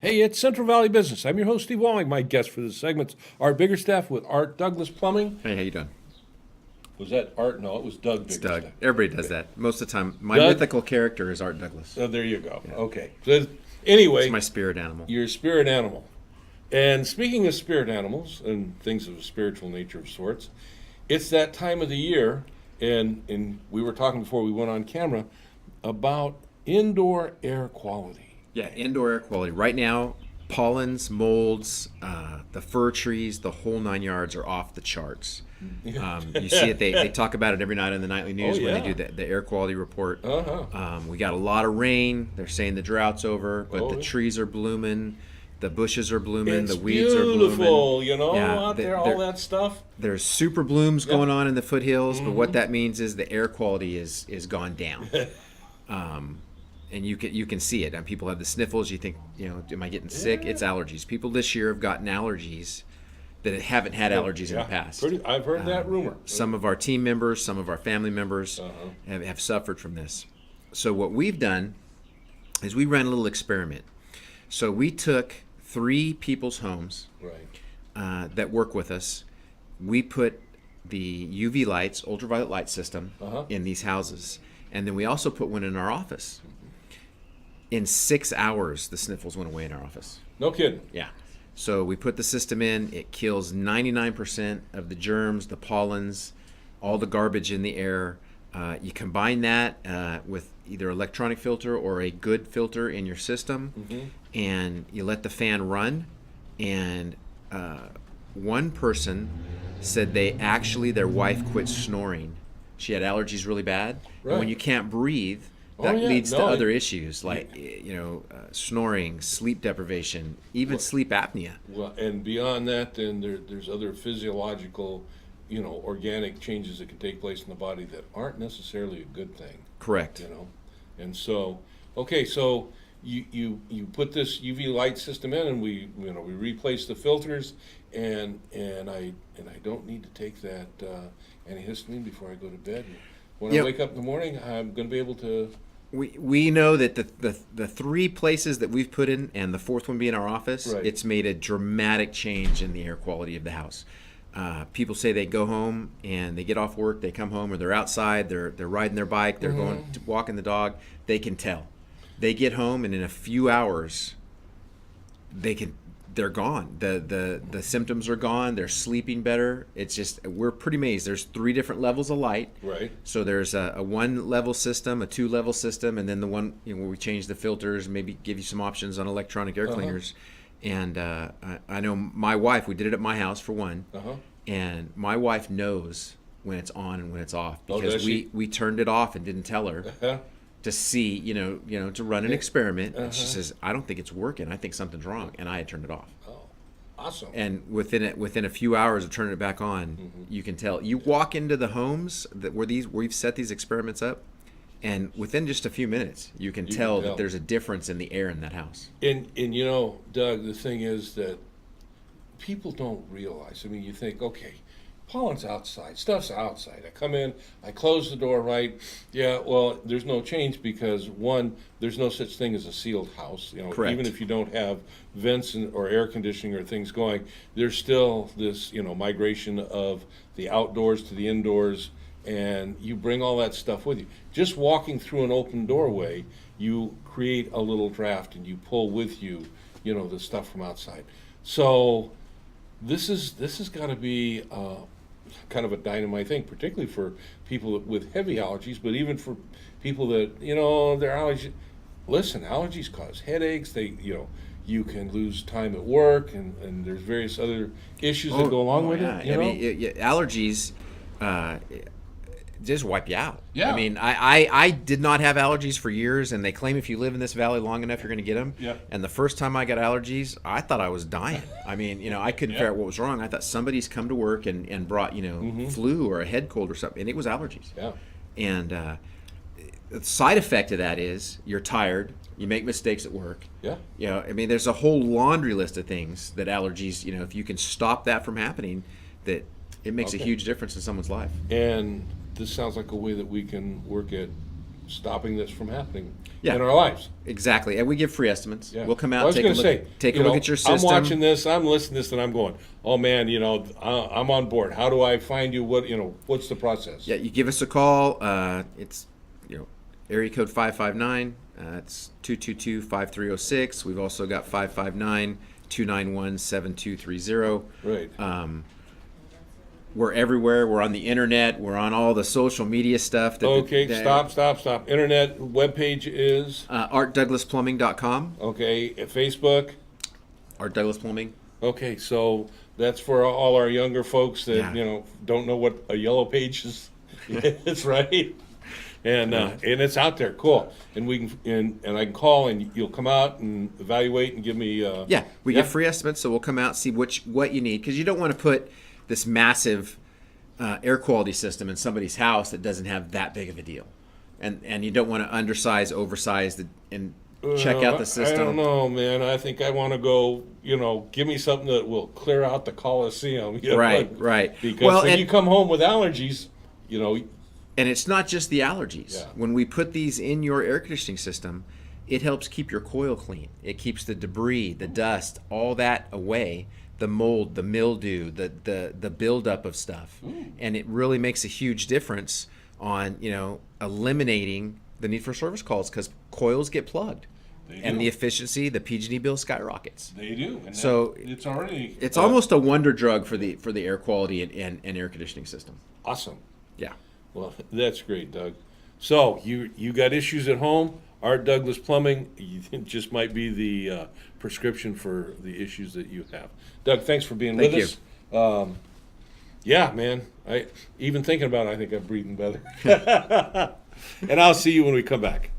Hey, it's Central Valley Business. I'm your host, Steve Walling. My guest for this segment's Art Biggerstaff with Art Douglas Plumbing. Hey, how you doing? Was that Art? No, it was Doug It's Biggerstaff. Doug. Everybody does that. Most of the time, my Doug? mythical character is Art Douglas. Oh, there you go. Yeah. Okay. So, anyway, It's my spirit animal. your spirit animal. And speaking of spirit animals and things of a spiritual nature of sorts, it's that time of the year, and we were talking before we went on camera about indoor air quality. Yeah, indoor air quality. Right now, pollens, molds, the fir trees, the whole 9 yards are off the charts. You see it. They talk about it every night on the nightly news when they do the air quality report. We got a lot of rain. They're saying the drought's over, but the trees are blooming. The bushes are blooming. The weeds are blooming. It's beautiful, out there, all that stuff. There's super blooms going on in the foothills, but what that means is the air quality is gone down. And you can see it. And people have the sniffles. You think, am I getting sick? It's allergies. People this year have gotten allergies that haven't had allergies in the past. I've heard that rumor. Some of our team members, some of our family members have suffered from this. So what we've done is we ran a little experiment. So we took 3 people's homes that work with us. We put the UV lights, ultraviolet light system in these houses. And then we also put one in our office. In 6 hours, the sniffles went away in our office. No kidding. Yeah. So we put the system in. It kills 99% of the germs, the pollens, all the garbage in the air. You combine that with either electronic filter or a good filter in your system, and you let the fan run. And one person said their wife quit snoring. She had allergies really bad. And when you can't breathe, that leads to other issues like snoring, sleep deprivation, even sleep apnea. Well, and beyond that, then there's other physiological, organic changes that can take place in the body that aren't necessarily a good thing. Correct. And so, okay, so you put this UV light system in, and we replace the filters, and I don't need to take that antihistamine before I go to bed. When I wake up in the morning, I'm going to be able to. We know that the 3 places that we've put in, and the 4th one being our office, it's made a dramatic change in the air quality of the house. People say they go home and they get off work, they come home, or they're outside, they're riding their bike, they're going to walking the dog. They can tell. They get home, and in a few hours, they're gone. The symptoms are gone. They're sleeping better. It's just, we're pretty amazed. There's 3 different levels of light. Right. So there's a 1-level system, a 2-level system, and then the one where we change the filters, maybe give you some options on electronic air cleaners. And I know my wife, we did it at my house for one, and my wife knows when it's on and when it's off because we turned it off and didn't tell her. To see, to run an experiment. And she says, I don't think it's working. I think something's wrong. And I had turned it off. Oh, awesome. And within a few hours of turning it back on, you can tell. You walk into the homes where we've set these experiments up, and within just a few minutes, you can tell that there's a difference in the air in that house. And Doug, the thing is that people don't realize. I mean, you think, okay, pollen's outside, stuff's outside. I come in, I close the door right. Yeah, well, there's no change because, one, there's no such thing as a sealed house. Correct. Even if you don't have vents or air conditioning or things going, there's still this, migration of the outdoors to the indoors, and you bring all that stuff with you. Just walking through an open doorway, you create a little draft and you pull with you, the stuff from outside. So this has got to be kind of a dynamite thing, particularly for people with heavy allergies, but even for people that, their allergies. Listen, allergies cause headaches. You can lose time at work, and there's various other issues that go along with it. I mean, allergies just wipe you out. Yeah. I mean, I did not have allergies for years, and they claim if you live in this valley long enough, you're going to get them. Yeah. And the first time I got allergies, I thought I was dying. I mean, I couldn't figure out what was wrong. I thought somebody's come to work and brought, flu or a head cold or something, and it was allergies. Yeah. And the side effect of that is you're tired, you make mistakes at work. Yeah. I mean, there's a whole laundry list of things that allergies, if you can stop that from happening, that it makes a huge difference in someone's life. And this sounds like a way that we can work at stopping this from happening Yeah. in our lives. Exactly, and we give free estimates. Yeah. We'll come Well, I out, was take a gonna look, say, take a you look know, at your system. I'm watching this, I'm listening to this, and I'm going, oh man, I'm on board. How do I find you? What's the process? Yeah, you give us a call. It's area code 559. It's 222-5306. We've also got 559-291-7230. Right. We're everywhere. We're on the internet. We're on all the social media stuff. Okay, stop. Internet webpage is? ArtDouglasPlumbing.com. Okay, Facebook. Art Douglas Plumbing. Okay, so that's for all our younger folks that, Yeah. don't know what a yellow page is. It's right. And it's out there. Cool. And we can and I can call and you'll come out and evaluate and give me We get free estimates, so we'll come out, see what you need, because you don't want to put this massive air quality system in somebody's house that doesn't have that big of a deal, and you don't want to undersize, oversize, and check out the system. I don't know, man. I think I want to go, give me something that will clear out the Coliseum. Right. Because when you come home with allergies, and it's not just the allergies. Yeah. When we put these in your air conditioning system, it helps keep your coil clean. It keeps the debris, the dust, all that away, the mold, the mildew, the buildup of stuff. And it really makes a huge difference on, eliminating the need for service calls, because coils get plugged. And the efficiency, the PG&E bill skyrockets. They do. And So it's already it's almost a wonder drug for the air quality and air conditioning system. awesome. Yeah. Well, that's great, Doug. So you got issues at home? Art Douglas Plumbing just might be the prescription for the issues that you have. Doug, thanks for being Thank with us. Yeah, man. I even thinking about it, I think I'm breathing better. And I'll see you when we come back.